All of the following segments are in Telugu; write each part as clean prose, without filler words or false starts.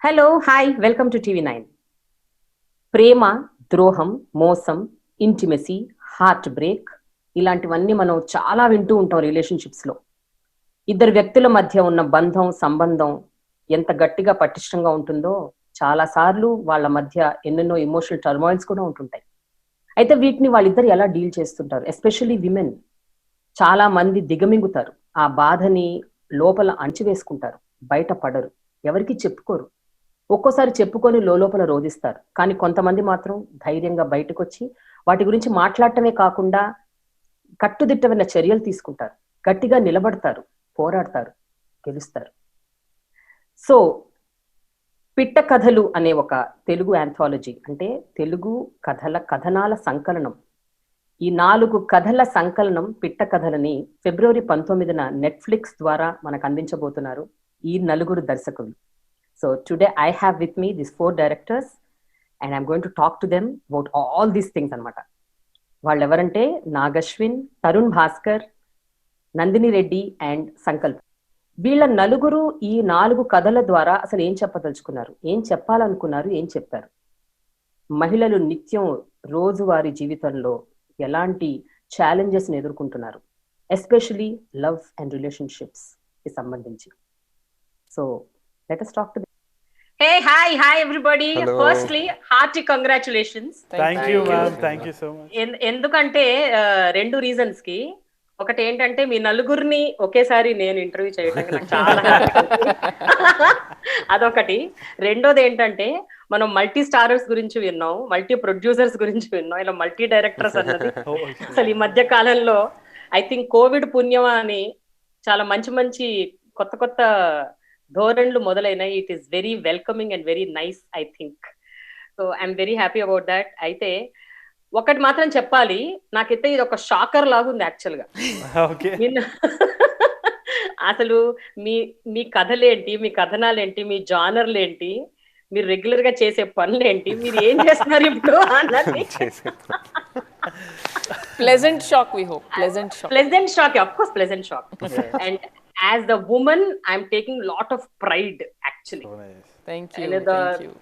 Hello hi welcome to TV 9. ప్రేమ, ద్రోహం, మోసం, ఇంటిమెసీ, హార్ట్ బ్రేక్ ఇలాంటివన్నీ మనం చాలా వింటూ ఉంటాం రిలేషన్షిప్స్లో. ఇద్దరు వ్యక్తుల మధ్య ఉన్న బంధం, సంబంధం ఎంత గట్టిగా పటిష్టంగా ఉంటుందో చాలాసార్లు వాళ్ళ మధ్య ఎన్నెన్నో ఎమోషనల్ టర్మాయిల్స్ కూడా ఉంటుంటాయి. అయితే వీటిని వాళ్ళిద్దరు ఎలా డీల్ చేస్తుంటారు? ఎస్పెషల్లీ విమెన్ చాలా మంది దిగమింగుతారు. ఆ బాధని లోపల అణచివేసుకుంటారు, బయట పడరు, ఎవరికి చెప్పుకోరు. ఒక్కోసారి చెప్పుకొని లోపల రోధిస్తారు. కానీ కొంతమంది మాత్రం ధైర్యంగా బయటకొచ్చి వాటి గురించి మాట్లాడటమే కాకుండా కట్టుదిట్టమైన చర్యలు తీసుకుంటారు, గట్టిగా నిలబడతారు, పోరాడతారు, గెలుస్తారు. సో పిట్ట కథలు అనే ఒక తెలుగు ఆంథాలజీ, అంటే తెలుగు కథనాల సంకలనం. ఈ 4 కథల సంకలనం పిట్ట కథలని ఫిబ్రవరి 19న నెట్ఫ్లిక్స్ ద్వారా మనకు అందించబోతున్నారు ఈ నలుగురు దర్శకులు. So today I have with me these 4 directors and I'm going to talk to them about all these things అన్నమాట. వాళ్ళు ఎవరంటే నాగశ్విన్, తరుణ్ భాస్కర్, నందిని రెడ్డి అండ్ సంకల్ప్. వీళ్ళ నలుగురు ఈ 4 కథల ద్వారా అసలు ఏం చెప్పదలుచుకున్నారు, ఏం చెప్పాలనుకున్నారు, ఏం చెప్పారు? మహిళలు నిత్యం రోజువారీ జీవితంలో ఎలాంటి ఛాలెంజెస్ని ఎదుర్కొంటున్నారు, ఎస్పెషలీ లవ్ అండ్ రిలేషన్షిప్స్ కి సంబంధించి. So let us talk to them. Hey, hi everybody. Hello. Firstly, hearty congratulations. Thank you ma'am, thank you so much. ఎందుకంటే రెండు రీజన్స్ కి. ఒకటి ఏంటంటే మీ నలుగురిని ఒకేసారి నేను ఇంటర్వ్యూ చేయడానికి నాకు చాలా అదొకటి. రెండోది ఏంటంటే మనం మల్టీ స్టారర్స్ గురించి విన్నాం, మల్టీ ప్రొడ్యూసర్స్ గురించి విన్నాం, ఇలా మల్టీ డైరెక్టర్స్ అన్నది అసలు ఈ మధ్య కాలంలో ఐ థింక్ కోవిడ్ పుణ్యమా అని చాలా మంచి మంచి కొత్త కొత్త ధోరణులు మొదలైనాయి. It is very welcoming and very nice I think. So I'm very happy about that. అయితే ఒకటి మాత్రం చెప్పాలి, నాకైతే ఇది ఒక షాకర్ లాగా ఉంది యాక్చువల్గా. అసలు మీ కథలేంటి, మీ కథనాలేంటి, మీ జానర్లు ఏంటి, మీరు రెగ్యులర్ గా చేసే పనులేంటి, మీరు ఏం చేస్తున్నారు ఇప్పుడు అన్నది pleasant shock, we hope. Pleasant shock, of course, pleasant shock. And as the woman, I'm taking a lot of pride actually. So nice. Thank you. And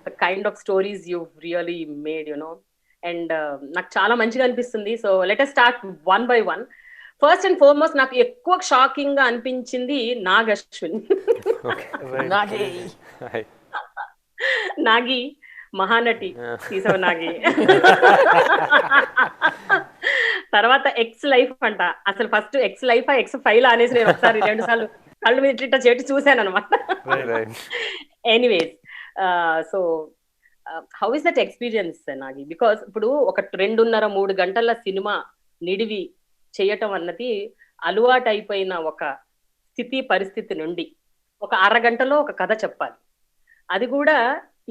the kind of stories you've really made, and నాకు చాలా మంచిగా అనిపిస్తుంది. So let us start one by one. First and foremost నాకు ఎక్కువ షాకింగ్ గా అనిపించింది నాగశ్విన్. నాగి మహానటి తీసావు నాగి. తర్వాత ఎక్స్ లైఫ్ అంట. అసలు first ex life X file అనేసి నేను ఒకసారి 2 సార్లు కళ్ళు మీద ఇట్లా చేటి చూశాను అనమాట. Anyways, so how is that experience Nagi? Because ఇప్పుడు ఒక 2.5-3 గంటల సినిమా నిడివి చేయటం అన్నది అలవాటు అయిపోయిన ఒక స్థితి పరిస్థితి నుండి ఒక అరగంటలో ఒక కథ చెప్పాలి, అది కూడా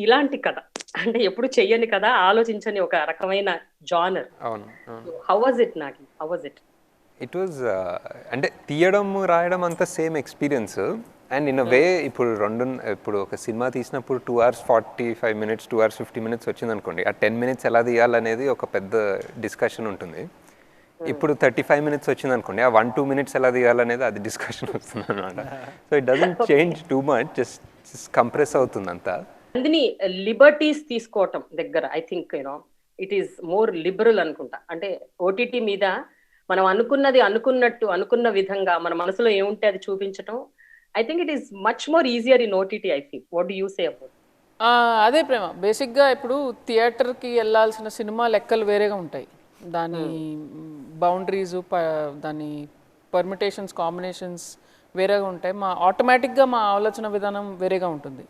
ఇలాంటి కథ, అంటే ఎప్పుడు చెయ్యని కథ, ఆలోచించని ఒక రకమైన genre. How was it Nagi? How was it? It was అంటే తీయడం రాయడం అంతా same experience. And in a way ఇప్పుడు ఒక సినిమా తీసినప్పుడు 2 hours 45 minutes 2 hours 50 minutes వచ్చింది అనుకోండి, ఆ 10 minutes ఎలా తీయాలనేది ఒక పెద్ద డిస్కషన్ ఉంటుంది. ఇప్పుడు 35 minutes వచ్చింది అనుకోండి, ఆ 1-2 minutes ఎలా తీయాలనేది అది డిస్కషన్ వస్తుంది అనమాట. So it doesn't change too much, just compress అవుతుంది అంతా. అందుని లిబర్టీస్ తీసుకోవటం దగ్గర I think it is more liberal అనుకుంటా. అంటే ఓటీటీ మీద మనం అనుకున్నది అనుకున్నట్టు అనుకున్న విధంగా మన మనసులో ఏముంటే అది చూపించటం, I think it is much more easier in OTT I think. What do you say about? అదే ప్రేమ. బేసిక్గా ఇప్పుడు థియేటర్కి వెళ్ళాల్సిన సినిమా లెక్కలు వేరేగా ఉంటాయి, దాని బౌండరీస్, దాని పర్మిటేషన్స్, కాంబినేషన్స్ వేరేగా ఉంటాయి. ఆటోమేటిక్గా మా ఆలోచన విధానం వేరేగా ఉంటుంది.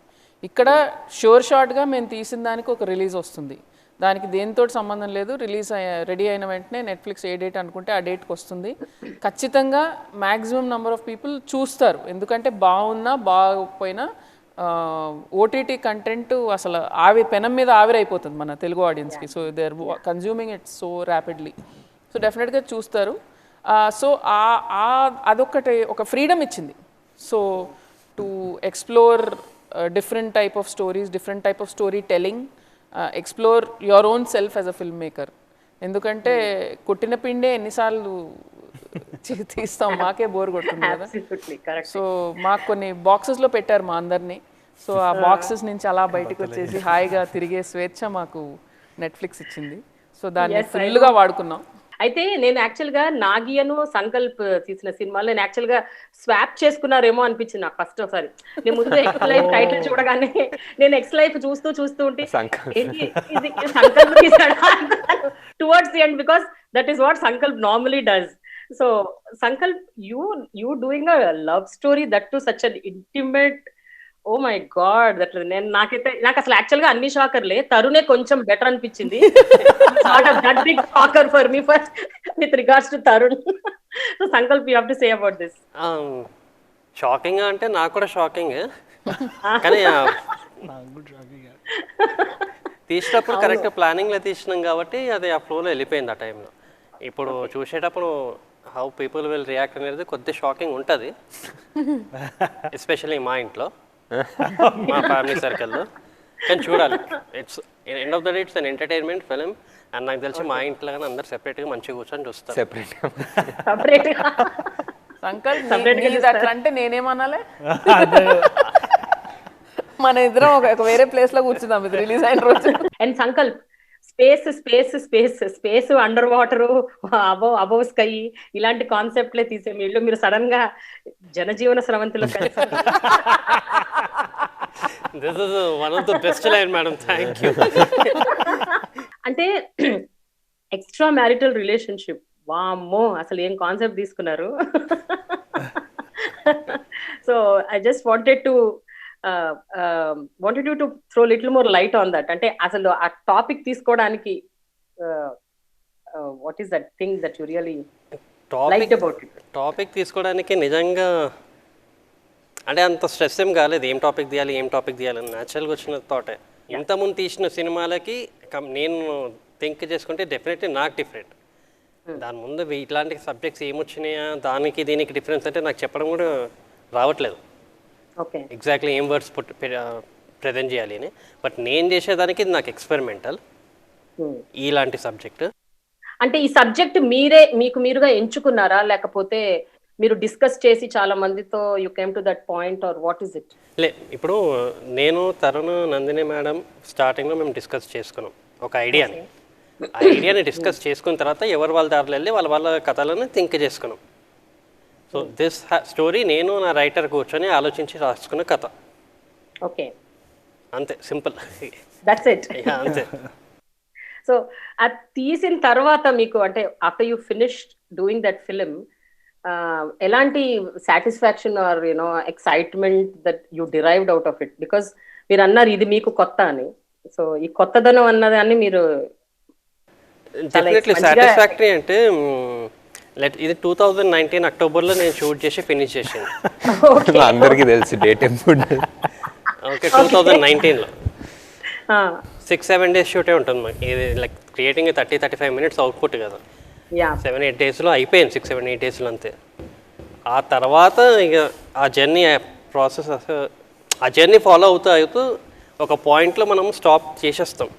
ఇక్కడ షోర్ షార్ట్గా మేము తీసిన దానికి ఒక రిలీజ్ వస్తుంది, దానికి దేనితో సంబంధం లేదు. రిలీజ్ రెడీ అయిన వెంటనే నెట్ఫ్లిక్స్ ఏ డేట్ అనుకుంటే ఆ డేట్కి వస్తుంది. ఖచ్చితంగా మ్యాక్సిమం నెంబర్ ఆఫ్ పీపుల్ చూస్తారు, ఎందుకంటే బాగున్నా బాగోకపోయినా ఓటీటీ కంటెంట్ అసలు పెనం మీద ఆవిరైపోతుంది మన తెలుగు ఆడియన్స్కి. So they are consuming it so rapidly. So డెఫినెట్గా చూస్తారు. సో అదొకటి ఒక ఫ్రీడమ్ ఇచ్చింది. So to explore different type of stories, different type of storytelling, explore your own self as a filmmaker. ఎందుకంటే కొట్టిన పిండే ఎన్నిసార్లు తీస్తాం, మాకే బోర్ కొడుతుంది కదా. సో మాకు కొన్ని బాక్సెస్లో పెట్టారు మా అందరినీ. సో ఆ బాక్సెస్ నుంచి అలా బయటకు వచ్చేసి హాయిగా తిరిగే స్వేచ్ఛ మాకు నెట్ఫ్లిక్స్ ఇచ్చింది. సో దాన్ని ఫుల్గా వాడుకున్నాం. అయితే నేను యాక్చువల్ గా నాగియను సంకల్ప్ తీసిన సినిమాలో నేను యాక్చువల్ గా స్వాప్ చేసుకున్నారేమో అనిపించింది నాకు ఫస్ట్ ఒకసారి. నేను ముందు ఎక్స్ లైఫ్ టైటిల్ చూడగానే నేను ఎక్స్ లైఫ్ చూస్తూ ఉంటే సంకల్ప్ తీసాడు towards the end, because that is what Sankalp normally does. So Sankalp you doing a love story that to such an intimate, oh my god, that నాకు అసలు యాక్చువల్ గా అన్ని షాకర్లే, తరుణే కొంచెం బెటర్ అనిపించింది. That big shocker for me first with regards to Tarun. So Sankalp you have to say about this. Shocking అంటే నాకు కూడా షాకింగ్, కానీ తీసినప్పుడు కరెక్ట్ ప్లానింగ్లో తీసినాం కాబట్టి అది ఆ ఫ్లోలో వెళ్ళిపోయింది ఆ టైంలో. ఇప్పుడు చూసేటప్పుడు హౌ పీపుల్ విల్ రియాక్ట్ అనేది కొద్దిగా షాకింగ్ ఉంటుంది, ఎస్పెషల్లీ మా ఇంట్లో, మా ఫ్యామిలీ సర్కిల్లో. కానీ చూడాలి, it's end of the day it's an entertainment film. And నాకు తెలిసి మా ఇంట్లో కానీ అందరు సెపరేట్గా మంచిగా కూర్చొని చూస్తారు. సంకల్ప్ అట్లా అంటే నేనేమనాలే, మన ఇద్దరం ఒక వేరే ప్లేస్ లో కూర్చుందాం ఇది రిలీజ్ అయిన రోజు. And Sankalp space under water, above sky, ఇలాంటి కాన్సెప్ట్లే తీసే మీరు సడన్ గా జనజీవన స్రవంతిలో This is one of the best line, madam. Thank you. అంటే ఎక్స్ట్రా మ్యారిటల్ రిలేషన్షిప్, వామ్మో అసలు ఏం కాన్సెప్ట్ తీసుకున్నారు. So I just wanted you to throw little more light on that. అంటే అసలు ఆ టాపిక్ తీసుకోవడానికి what is that thing that you really liked about it? Topic తీసుకోవడానికి నిజంగా అంటే అంత స్ట్రెస్ ఏం కాలేదు, ఏం టాపిక్ తీయాలి అని న్యాచురల్గా వచ్చిన థాటే. ఇంతకుముందు తీసిన సినిమాలకి నేను థింక్ చేసుకుంటే డెఫినెట్లీ నాకు డిఫరెంట్. దాని ముందు ఇట్లాంటి సబ్జెక్ట్స్ ఏమొచ్చినాయా, దానికి దీనికి డిఫరెన్స్ అంటే నాకు చెప్పడం కూడా రావట్లేదు ఎగ్జాక్ట్లీ ఏం వర్డ్స్ ప్రజెంట్ చేయాలి అని. బట్ నేను చేసేదానికి నాకు ఎక్స్పెరిమెంటల్ ఇలాంటి సబ్జెక్ట్. అంటే ఈ సబ్జెక్ట్ మీరుగా ఎంచుకున్నారా, లేకపోతే మీరు డిస్కస్ చేసి చాలా మందితో you came to that point, or what is it? ఇప్పుడు నేను తరుణ్ నందిని మేడం స్టార్టింగ్లో మేము డిస్కస్ చేసుకున్నాం ఒక ఐడియాని డిస్కస్ చేసుకున్న తర్వాత ఎవరు వాళ్ళ దారిలో వెళ్ళి వాళ్ళ కథలను థింక్ చేసుకున్నాం. సో దిస్ స్టోరీ నేను నా రైటర్ కూర్చొని ఆలోచించి రాసుకున్న కథ. ఓకే, అంతే, సింపుల్, దట్స్ ఇట్. అంతే. సో అది తీసిన తర్వాత మీకు అంటే after you finished doing that film ఎలాంటి satisfaction or you know excitement that you derived out of it? Because మీరు అన్నారు ఇది మీకు కొత్త అని. సో ఈ కొత్తదనం అన్నదాన్ని మీరు డెఫినెట్లీ సాటిస్ఫాక్టరీ అంటే ఇది 2019 అక్టోబర్లో నేను షూట్ చేసి ఫినిష్ చేసాను. అందరికీ తెలుసు డేట్ ఎప్పుడు. ఓకే, 2019లో 6-7 days షూటే ఉంటుంది మాకు. ఇది లైక్ క్రియేటింగ్ 30-35 minutes అవుట్పుట్ కదా. 7-8 daysలో అయిపోయింది, 6-7-8 daysలో అంతే. ఆ తర్వాత ఇక ఆ జర్నీ ప్రాసెస్, ఆ జర్నీ ఫాలో అవుతూ ఒక పాయింట్లో మనం స్టాప్ చేసేస్తాం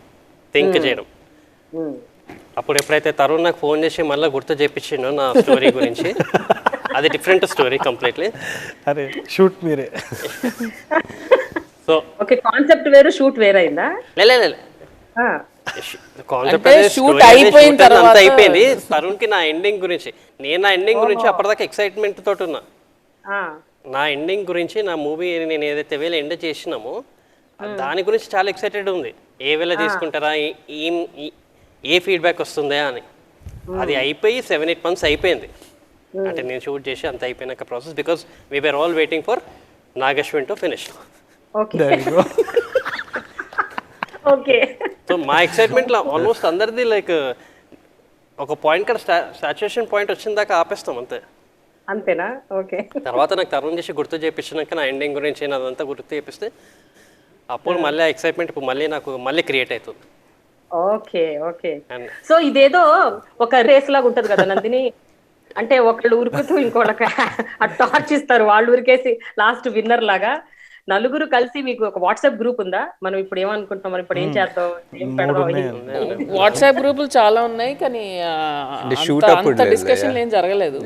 థింక్ చేయడం. అప్పుడు ఎప్పుడైతే తరుణ్ నాకు ఫోన్ చేసి మళ్ళీ గుర్తు చేపించిండో నా స్టోరీ గురించి, అది డిఫరెంట్ స్టోరీ కంప్లీట్లీ. అరే షూట్ మీరే. సో ఓకే, కాన్సెప్ట్ వేరు, షూట్ వేరైందా? లేదు, కాన్సెప్ట్ అయిపోయింది. తరుణ్కి నా ఎండింగ్ గురించి, నేను నా ఎండింగ్ గురించి అప్పటిదాకా ఎక్సైట్మెంట్ తోటి ఉన్నా. నా ఎండింగ్ గురించి, నా మూవీ నేను ఏదైతే వేళ ఎండ్ చేసినామో దాని గురించి చాలా ఎక్సైటెడ్ ఉంది. ఏ వేళ తీసుకుంటారా, ఏ ఫీడ్బ్యాక్ వస్తుందా అని. అది అయిపోయి 7-8 months అయిపోయింది. అంటే నేను షూట్ చేసి అంత అయిపోయినాక process, because we were all waiting for Nag Ashwin to finish. Okay, so మా ఎక్సైట్మెంట్లో ఆల్మోస్ట్ అందరిది లైక్ ఒక పాయింట్ కదా సాచురేషన్ పాయింట్ వచ్చిన దాకా ఆపేస్తాం అంతేనా? ఓకే. తర్వాత నాకు తరుణ్ చేసి గుర్తు చేయించినాక నా ఎండింగ్ గురించి అదంతా గుర్తు చేపిస్తే అప్పుడు మళ్ళీ ఆ ఎక్సైట్మెంట్ ఇప్పుడు మళ్ళీ క్రియేట్ అవుతుంది. ఓకే. సో ఇదేదో ఒక రేస్ లాగా ఉంటది కదా నందిని, అంటే ఒకళ్ళు ఉరుకుతూ ఇంకోళ్ళకి టార్చ్ ఇస్తారు, వాళ్ళు ఉరికేసి లాస్ట్ విన్నర్ లాగా. నలుగురు కలిసి మీకు ఒక వాట్సాప్ గ్రూప్ ఉందా? మనం ఇప్పుడు ఏమనుకుంటున్నాం, మనం ఇప్పుడు ఏం చేద్దాం, ఏం పెడదాం? వాట్సాప్ గ్రూపులు చాలా ఉన్నాయి, కానీ అంత డిస్కషన్ ఏం జరగలేదు.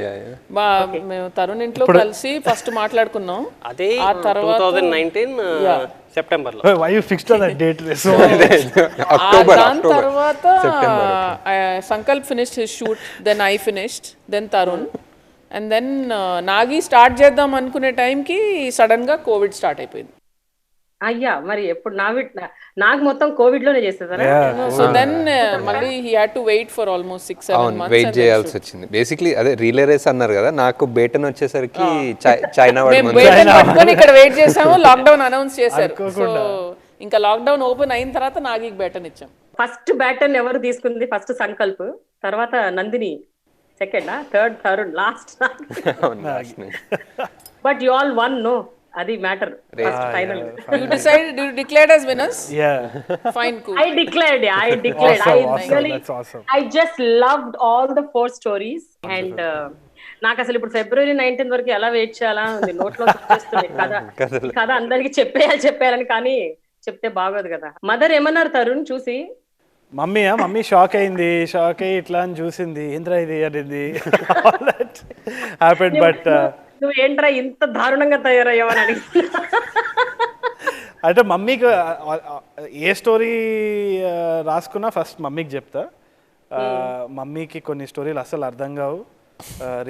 మేము తరుణ్ ఇంట్లో కలిసి ఫస్ట్ మాట్లాడుకున్నాం. అదే 2019 సెప్టెంబర్లో. Why you fixed on that date? So October దాని తర్వాత Sankalp finished his shoot, then I finished, then Tarun, and then Nagi start చేద్దాం అనుకునే టైంకి సడన్ గా కోవిడ్ స్టార్ట్ అయిపోయింది. అయ్యా మరి ఎప్పుడు నాకు మొత్తం కోవిడ్ లోనే చేసేదారా? సో దెన్ మళ్ళీ he had to wait for almost 6-7 months. Wait చేయాల్సి వచ్చింది. బేసిక్లీ అదే రీలే రేస్ అన్నారు కదా, నాకు బేటన్ వచ్చేసరికి చైనా వాడి మేము బయట పట్టుకొని ఇక్కడ వెయిట్ చేసాము, లాక్డౌన్ అనౌన్స్ చేశారు. సో ఇంకా లాక్డౌన్ ఓపెన్ అయిన తర్వాత నాగికి బ్యాటన్ ఇచ్చాం. ఫస్ట్ బ్యాటన్ ఎవరు తీసుకుంది? ఫస్ట్ సంకల్ప్, తర్వాత Nandini, second, third Tarun, last. But you all one, no, అది matter. First final You decided, you declared as winners? yeah, Fine, cool. I declared. Awesome. I just loved all the 4 stories. And నాకు అసలు ఇప్పుడు February 19th వరకు ఎలా వెయిట్ చేయాలా ఉంది, నోట్లో వచ్చేస్తుంది కథ అందరికి చెప్పేయాలని, కానీ చెప్తే బాగోదు కదా. మదర్ ఏమన్నారు తరుణ్ చూసి? మమ్మీ షాక్ అయింది, షాక్ అయ్యి ఇట్లా అని చూసింది, ఏంద్రా ఇది అనేది హ్యాపెండ్. బట్ నువ్వు ఏంట్రా ఇంత దారుణంగా తయారయ్యావని అడిగి, అంటే మమ్మీకి ఏ స్టోరీ రాసుకున్నా ఫస్ట్ మమ్మీకి చెప్తా. మమ్మీకి కొన్ని స్టోరీలు అస్సలు అర్థం కావు,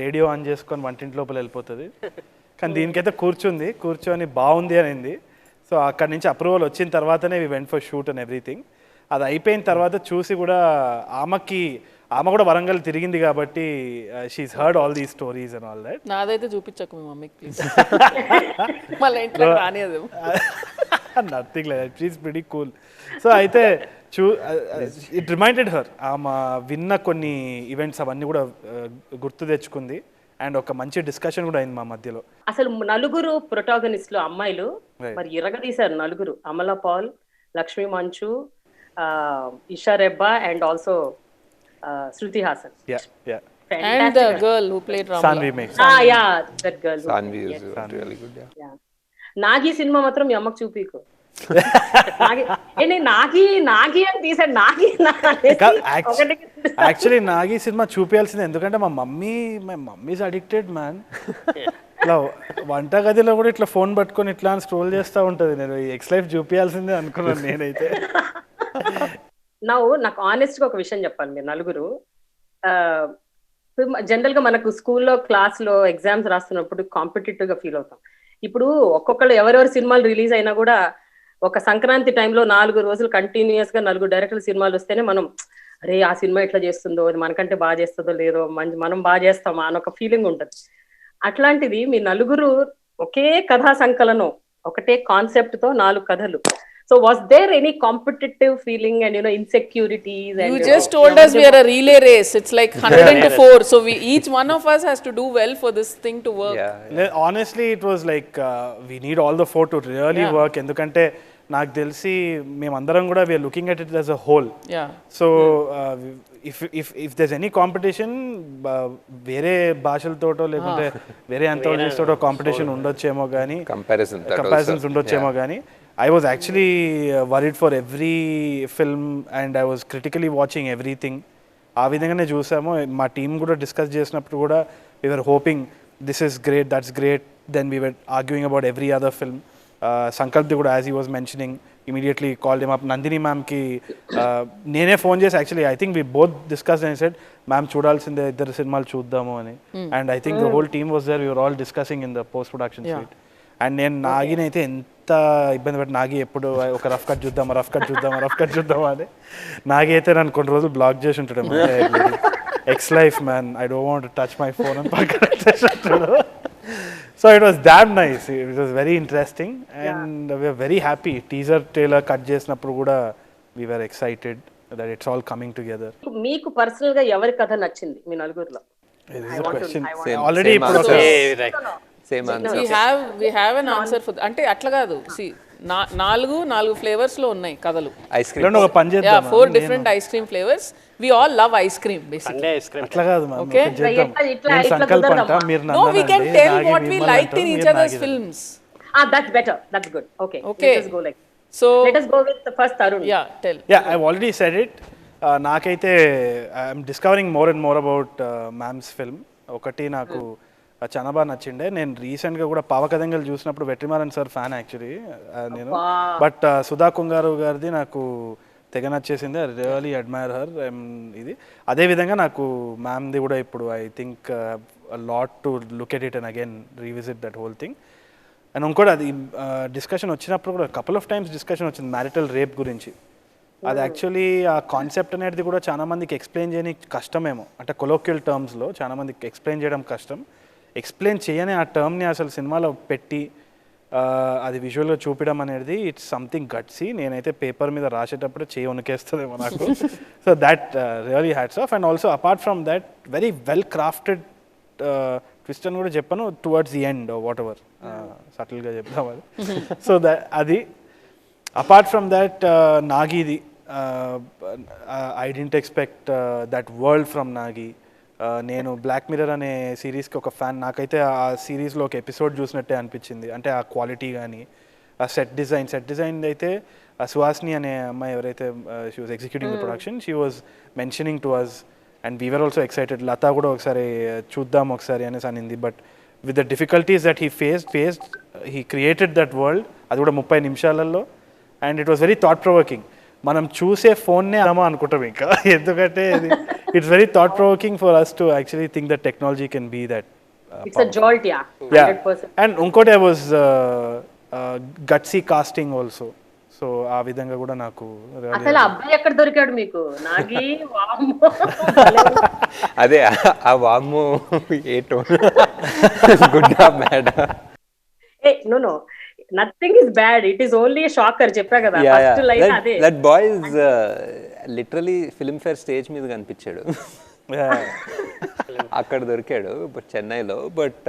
రేడియో ఆన్ చేసుకొని వంటింటి లోపల వెళ్ళిపోతుంది. కానీ దీనికైతే కూర్చొని బాగుంది అనింది. సో అక్కడి నుంచి అప్రూవల్ వచ్చిన తర్వాతనే we went for shoot and everything. అది అయిపోయిన తర్వాత చూసి కూడా ఆమె కూడా వరంగల్ తిరిగింది కాబట్టి she's heard all the stories and all that. నాదైతే చూపించకు మీ మమ్మీకి ప్లీజ్, మళ్ళీ ఇంట్లో రానియదు. Nothing like that, she is pretty cool. So అయితే ఇట్ రిమైండెడ్ హర్, ఆమె విన్న కొన్ని ఈవెంట్స్ అవన్నీ కూడా గుర్తు తెచ్చుకుంది. అండ్ ఒక మంచి డిస్కషన్ కూడా అయింది మా మధ్యలో. అసలు నలుగురు ప్రొటాగనిస్టులు అమ్మాయిలు మరి ఇరగదీశారు. నలుగురు, అమలా పాల్, లక్ష్మీ మంచు, Isha Rebba, and also Shruti Hassan. Yeah. And the girl who played Ramla. Sanvi Meg. Yeah, that girl. Sanvi is really good. Yeah. Nagi cinema మాత్రం మీ అమ్మకు చూపికు. నాగి అని తీసాడు. యాక్చువల్లీ నాగి సినిమా చూపించాల్సింది, ఎందుకంటే మై మమ్మీస్ అడిక్టెడ్ మ్యాన్. ఇట్లా వంట గదిలో కూడా ఇట్లా ఫోన్ పట్టుకొని ఇట్లా స్క్రోల్ చేస్తూ ఉంటుంది. నేను ఎక్స్ లైఫ్ చూపించాల్సిందే అనుకున్నాను నేనైతే. నాకు ఆనెస్ట్ గా ఒక విషయం చెప్పాలి. మీరు నలుగురు జనరల్ గా మనకు స్కూల్లో క్లాస్ లో ఎగ్జామ్స్ రాస్తున్నప్పుడు కాంపిటేటివ్ గా ఫీల్ అవుతాం. ఇప్పుడు ఒక్కొక్కళ్ళు ఎవరెవరి సినిమాలు రిలీజ్ అయినా కూడా ఒక సంక్రాంతి టైంలో 4 రోజులు కంటిన్యూస్ గా 4 డైరెక్టర్ సినిమాలు వస్తేనే మనం అరే ఆ సినిమా ఎట్లా చేస్తుందో, అది మనకంటే బాగా చేస్తుందో లేదో, మనం బాగా చేస్తామా అని ఒక ఫీలింగ్ ఉంటుంది. అట్లాంటిది మీ నలుగురు ఒకే కథా సంకలనం, ఒకటే కాన్సెప్ట్ తో 4 కథలు. So was there any competitive feeling and insecurities? And you just told us we are a relay race. It's like 100 to 4. So each one of us has to do well for this thing to work. Yeah. Honestly, it was like we need all the 4 to really work. ఎందుకంటే నాకు తెలిసి మేమందరం కూడా we are looking at it as a whole. Yeah. So if there's any competition, వేరే భాషలతోటో లేకుంటే వేరే anthologies తోటో కాంపిటీషన్ ఉండొచ్చేమో కానీ, comparisons ఉండొచ్చేమో కానీ, I was actually worried for every film and I was critically watching everything. ఆ విధంగానే చూసాము. మా టీం కూడా డిస్కస్ చేసినప్పుడు కూడా we were hoping this is great, that's great. Then we were arguing about every other film. Sankalp కూడా, as he was mentioning, immediately called him up. Nandini ma'am ki నేనే ఫోన్ చేసి, actually I think we both discussed and I said, ma'am చూడాల్సిందే, ఇద్దరు సినిమాలు చూద్దాము అని. And I think the whole team was there. We were all discussing in the post production suite. And నేను నాగినైతే ఎంత ఇబ్బంది పట్టి, నాగి ఎప్పుడు ఒక రఫ్ కట్ చూద్దామా అని. నాగి అయితే నన్ను కొన్ని రోజులు బ్లాక్ చేసి ఉంటాడు. Ex life man, I don't want to touch my phone అని పక్కన. So it was damn nice, it was very interesting and we're very happy. Teaser trailer cut చేసినప్పుడు కూడా we're excited that it's all coming together. మీకు పర్సనల్ గా ఎవరి కథ నచ్చింది మీ నలుగురిలో? ఆల్రెడీ ఇప్పుడు same answer. we have an answer for అంటే అట్లా కాదు. see 4 ఫ్లేవర్స్ లో ఉన్నాయి కథలు. ఐస్ క్రీమ్ ఒక పని చేద్దాం, 4 different ice cream flavors. we all love ice cream basically. Sunday ice cream అట్లా కాదు మ్యామ్. Okay. నేను సంకల్ప అంట, మీరు no, we can tell what we liked in each other's films. That's better, that's good. Okay. Let us go like so let us go with the first Tarun. Yeah, I've already said it. నాకైతే I'm discovering more and more about ma'am's film. ఒకటి నాకు చాలా బాగా నచ్చిండే. నేను రీసెంట్గా కూడా పావకదంగలు చూసినప్పుడు వెట్రిమారన్ సార్ ఫ్యాన్ యాక్చువల్లీ నేను. బట్ సుధా కుంగారు గారిది నాకు తెగ నచ్చేసింది. I really admire her. ఇది అదేవిధంగా నాకు మ్యామ్ది కూడా ఇప్పుడు I think lot to look at it and again revisit that whole thing. And ఇంకోటి అది డిస్కషన్ వచ్చినప్పుడు కూడా కపుల్ ఆఫ్ టైమ్స్ డిస్కషన్ వచ్చింది మ్యారిటల్ రేప్ గురించి. అది యాక్చువల్లీ ఆ కాన్సెప్ట్ అనేది కూడా చాలా మందికి ఎక్స్ప్లెయిన్ చేయడానికి కష్టమేమో, అంటే కొలోక్యువల్ టర్మ్స్లో చాలా మందికి ఎక్స్ప్లెయిన్ చేయడం కష్టం. ఎక్స్ప్లెయిన్ చేయని ఆ టర్మ్ని అసలు సినిమాలో పెట్టి అది విజువల్గా చూపించడం అనేది ఇట్స్ సంథింగ్ గట్సీ. నేనైతే పేపర్ మీద రాసేటప్పుడు చేయి వణికేస్తుందేమో నాకు. So that really hats off. And also apart from that very well crafted twist అని కూడా చెప్పాను towards the end whatever సటిల్గా చెప్తాం అది. సో అది అపార్ట్ ఫ్రమ్ దాట్ నాగిది I didn't expect that world from Nagi. నేను బ్లాక్ మిర్రర్ అనే సిరీస్కి ఒక ఫ్యాన్. నాకైతే ఆ సిరీస్లో ఒక ఎపిసోడ్ చూసినట్టే అనిపించింది. అంటే ఆ క్వాలిటీ కానీ ఆ సెట్ డిజైన్ అయితే ఆ సుహాసిని అనే అమ్మాయి ఎవరైతే she was executing the production, she was mentioning to us and we were also excited. Lata కూడా ఒకసారి చూద్దాం ఒకసారి అనేసి అనింది. But with the difficulties that he faced he created that world, అది కూడా 30 నిమిషాలలో. And it was very thought provoking. మనం చూసే ఫోన్నే అమ్మా అనుకుంటాం ఇంకా, ఎందుకంటే it's very thought provoking for us to actually think that technology can be that. And ఇంకోటి I was gutsy casting also. So ఆ విధంగా కూడా నాకు అసలు అబ్బాయి ఎక్కడ దొరికాడు మీకు? నాగి అదే ఆ వామ్మో ఏటో good bad no nothing is bad, it is only shocker. చెప్పా కదా ఫస్ట్ లైన్ అదే. That boy is literally Filmfare stage మీద కనిపించాడు, అక్కడ దొరికాడు చెన్నైలో. బట్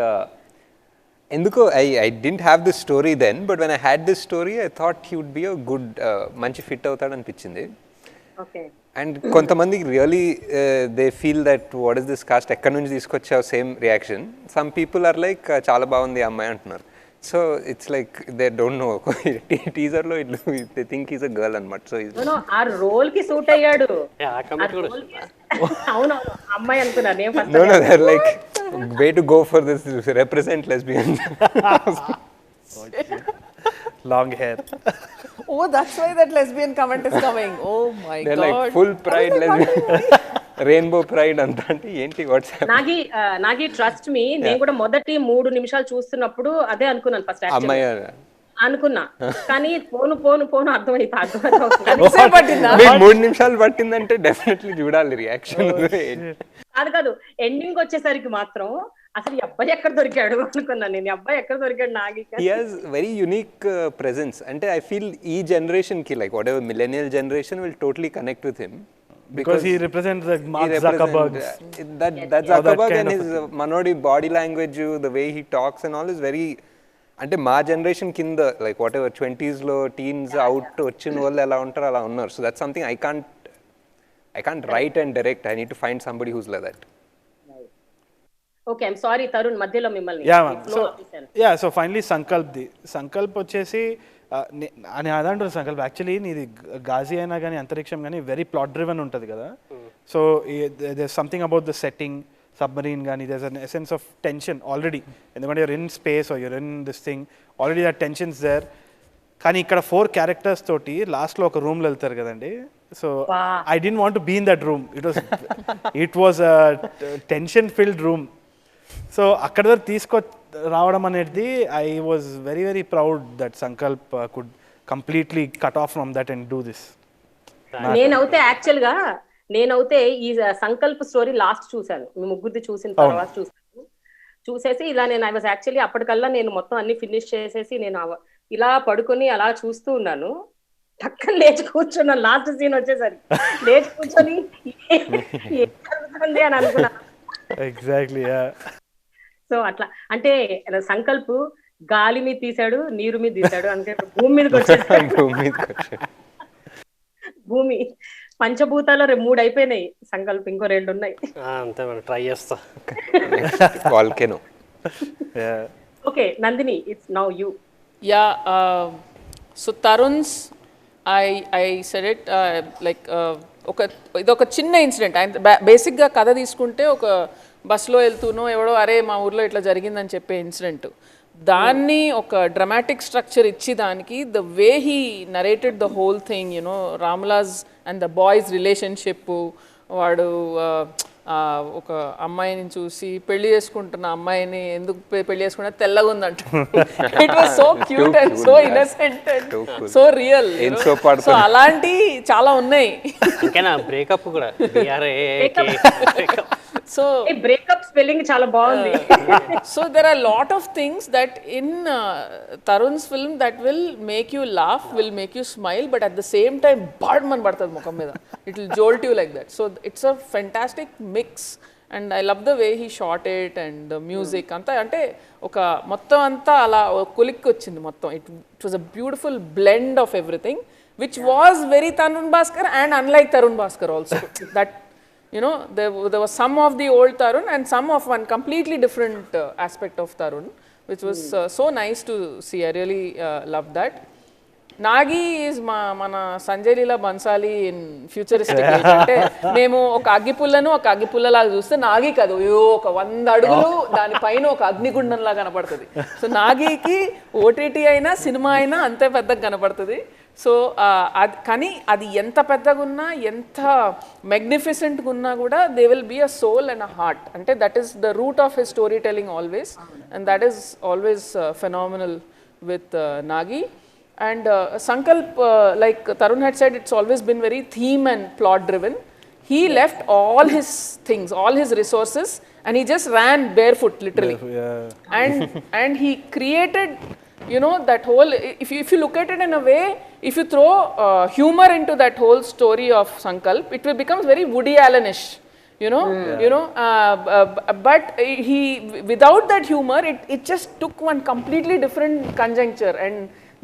ఎందుకో I didn't have this story then, but when I had this story I thought he would be a good మంచి ఫిట్ అవుతాడు అనిపించింది. అండ్ కొంతమందికి really they feel that what is this cast, ఎక్కడి నుంచి తీసుకొచ్చావు, same reaction. Some people are like చాలా బాగుంది ఆ అమ్మాయి అంటున్నారు. So it's like they don't know, teaser లో they think is a girl అన్నమాట. సో ఆ రోల్ కి సూట్ అయ్యాడు. అవును అమ్మాయి అనుకున్నా నేను first. No they are like way to go for this represent lesbian. long hair. Oh, that's why that lesbian comment is coming. Oh my They're god. like full pride lesbian. Rainbow pride అంత అంటే ఏంటి వాట్స్ నాగి ట్రస్ట్ మీ, నేను కూడా మొదటి 3 నిమిషాలు చూస్తున్నప్పుడు అదే అనుకున్నాను ఫస్ట్ అమ్మాయి అనుకున్నా. కానీ పోను అర్థమైతే మీకు 3 నిమిషాలు పట్టిందంటే డెఫినెట్లీ చూడాలి రియాక్షన్. కాదు ఎండింగ్ వచ్చేసరికి మాత్రం అసలు ఈ అబ్బాయి ఎక్కడ దొరికాడు అనుకున్నాను నేను. అబ్బాయి ఎక్కడ దొరికాడు Nagi? He has very unique presence. అంటే ఐ ఫీల్ ఈ జనరేషన్ కి like what ever millennial generation will totally connect with him because he represents the Mark Zuckerberg. That Zuckerberg and his manodi body language, the way he talks and all is very, అంటే మా జనరేషన్ కింద లైక్ వాట్ ఎవర్ 20s లో టీన్స్ అవుట్ వచ్చిన వాళ్ళు ఎలా ఉంటారు అలా ఉన్నారు. So that's something I can't write and direct. I need to find somebody who's like that. Okay, I'm sorry Tarun, మధ్యలో మిమ్మల్ని. So finally సంకల్ప్ వచ్చేసి అని అదంటారు సంకల్ప్. యాక్చువల్లీ నీది గాజీ అయినా కానీ అంతరిక్షం కానీ వెరీ ప్లాట్ డ్రివెన్ ఉంటుంది కదా. So there something about the setting, submarine కానీ there an essence of tension already, ఎందుకంటే you're in space or you're in this thing already that tensions there. కానీ ఇక్కడ 4 క్యారెక్టర్స్ తోటి లాస్ట్లో ఒక రూమ్లో వెళ్తారు కదండి. So I don't want to be in that room. It was a tension filled room. So అక్కడ దగ్గర రావడం అనేది I was very very proud that Sankalp could completely cut off from that and do this. నేనైతే ఈ సంకల్ప్ స్టోరీ లాస్ట్ చూసాను, మీ ముగ్గురిది చూసిన తర్వాత చూసేసి ఇలా నేను ఐ వాజ్ యాక్చువల్లీ అప్పటికల్లా నేను మొత్తం అన్ని ఫినిష్ చేసేసి నేను ఇలా పడుకొని అలా చూస్తూ ఉన్నాను. పక్కన లేచి కూర్చున్నాను లాస్ట్ సీన్ వచ్చేసరికి. లేచి కూర్చొని ఏం జరుగుతుంది అని అనుకున్నా. ఎగ్జాక్ట్లీ. సో అట్లా అంటే సంకల్ప్ గాలి మీద తీసాడు, నీరు మీద తీసాడు, అంటే భూమి మీదకి వచ్చేసాడు. భూమి పంచభూతాలు 3 అయిపోయినాయి, సంకల్ప్ ఇంకో 2 ఉన్నాయి. అంతే మనం ట్రై చేస్తా. Volcano. Okay Nandini, it's now you. So Tarun's I said it like ఇదొక చిన్న ఇన్సిడెంట్. బేసిక్గా కథ తీసుకుంటే బస్సులో వెళ్తూనో ఎవడో అరే మా ఊర్లో ఇట్లా జరిగిందని చెప్పే ఇన్సిడెంట్, దాన్ని ఒక డ్రమాటిక్ స్ట్రక్చర్ ఇచ్చి దానికి the way he narrated the whole thing, you know రామ్లాజ్ అండ్ ద బాయ్స్ రిలేషన్షిప్, వాడు ఒక అమ్మాయిని చూసి పెళ్లి చేసుకుంటున్న అమ్మాయిని ఎందుకు పెళ్లి చేసుకున్నా తెల్లగా ఉందంట. It was so cute and so innocent and so real. So అలాంటి చాలా ఉన్నాయి. బ్రేకప్ కూడా సో బ్రేకప్ స్పెల్లింగ్ చాలా బాగుంది. So there are a lot of things that in Tarun's film that will make you laugh, will make you smile, but at the same time badman padtadi mukham meeda, it will jolt you like that. So it's a fantastic mix and I love the way he shot it and the music anta ante oka mottam anta ala kulikki ochindi mottam. It was a beautiful blend of everything which was very Tarun Bhaskar and unlike Tarun Bhaskar also. That you know, there was some of the old Tarun and some of one completely different aspect of Tarun, which was so nice to see. I really loved that. Nagi is mana Sanjay Leela Bhansali in futuristic age. Ante memu oka aggipullanu oka aggipullalaga chuste Nagi kadu oka 100 అడుగులు దాని పైన ఒక అగ్నిగుండం లాగా కనపడుతుంది. సో నాగికి ఓటీటీ అయినా సినిమా అయినా అంతే పెద్దగా కనపడుతుంది. సో అది కానీ అది ఎంత పెద్దగా ఉన్నా ఎంత మెగ్నిఫిసెంట్గా ఉన్నా కూడా they will be a soul and a heart. అంటే that is the root of his story telling always and that is always phenomenal with Nagi. And Sankalp, like Tarun had said, it's always been very theme and plot driven. He left all his things, all his resources, and he just ran barefoot literally. And he created, you know, that whole, if you look at it in a way, if you throw humor into that whole story of Sankalp, it will becomes very Woody Allen-ish, you know. But he, without that humor, it just took one completely different conjuncture. And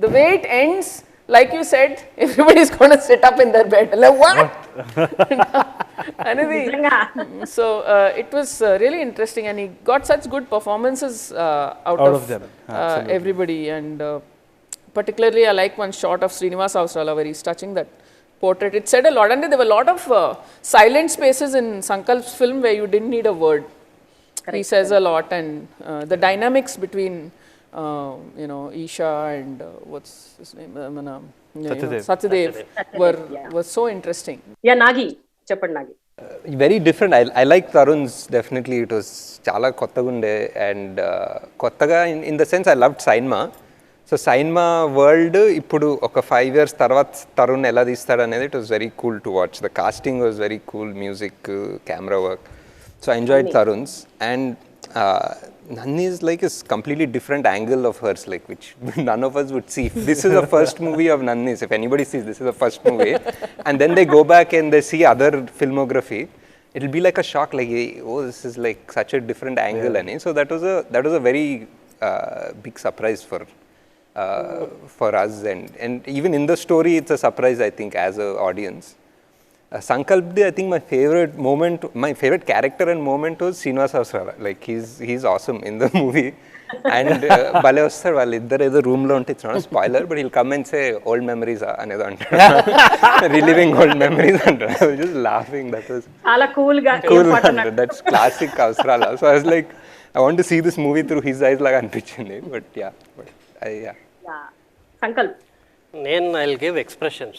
the way it ends, like you said, everybody's going to sit up in their bed like what? So it was really interesting and he got such good performances out of them, everybody. And particularly I like one shot of Srinivas Avasarala where he's touching that portrait. It said a lot, and there were a lot of silent spaces in Sankalp's film where you didn't need a word. Correct. He says a lot, and the dynamics between you know, Isha and what's his name, Satyadev was so interesting. Yeah, Nagi, cheppandi Nagi. Very different. I like Tarun's, definitely. It was chala kottagunde and kottaga in the sense I loved Sainma. So Sainma world ippudu oka 5 years tarvata Tarun ela teestadu anedi, it was very cool to watch. The casting was very cool, music, camera work. So I enjoyed Tarun's. And Nanni is like a completely different angle of hers, like which none of us would see. This is the first movie of Nanni's. If anybody sees this is the first movie, and then they go back and they see other filmography, it'll be like a shock. Like, oh, this is like such a different angle, and so that was a very big surprise for us, and even in the story, it's a surprise, I think, as an audience. Sankalp, I think my favorite character and moment was Srinivas Avasarala. Like he's awesome in the movie. And Bale Ostar వాళ్ళిద్దరు ఏదో రూమ్ లో ఉంటే, it's not spoiler, but he'll come and say old memories అనేదో అంటారు, reliving old memories అంటారు. I was just laughing. That was చాలా cool. That's classic Avasarala. So I was like, I want to see this movie through his eyes లాగా అనిపించింది. But yeah. Sankalp. I'll give expressions.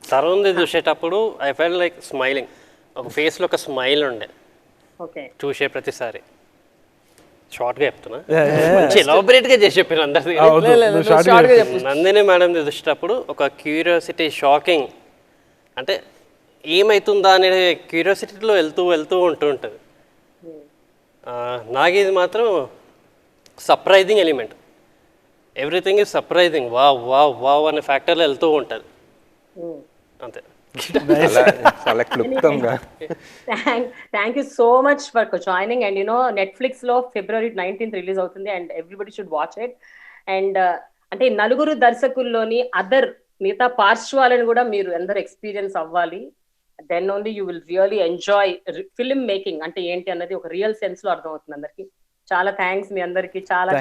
Tarun's చూసేటప్పుడు ఐ ఫెల్ లైక్ స్మైలింగ్. ఒక ఫేస్లో ఒక స్మైల్ ఉండే చూసే ప్రతిసారి. షార్ట్గా చెప్తున్నా, మంచి ఎలాబరేట్గా చేసి చెప్పాను అందరిది. నందిని మేడం చూసేటప్పుడు ఒక క్యూరియాసిటీ, షాకింగ్, అంటే ఏమవుతుందా అనే క్యూరియాసిటీలో వెళ్తూ ఉంటుంటుంది. నాకు ఇది మాత్రం surprising element. Everything is surprising, wow అనే ఫ్యాక్టర్లో వెళ్తూ ఉంటుంది అంతే. చాలా క్లుప్తంగా. Thank you so much for joining. And you know Netflix లో February 19th రిలీజ్ అవుతుంది and everybody should watch it. And అంటే నలుగురు దర్శకుల్లోని మిగతా పార్శ్వాలను కూడా మీరు అందరు ఎక్స్పీరియన్స్ అవ్వాలి. Then only you will really enjoy film making అంటే ఏంటి అన్నది ఒక రియల్ సెన్స్ లో అర్థమవుతుంది అందరికి. చాలా థ్యాంక్స్ మీ అందరికి. చాలా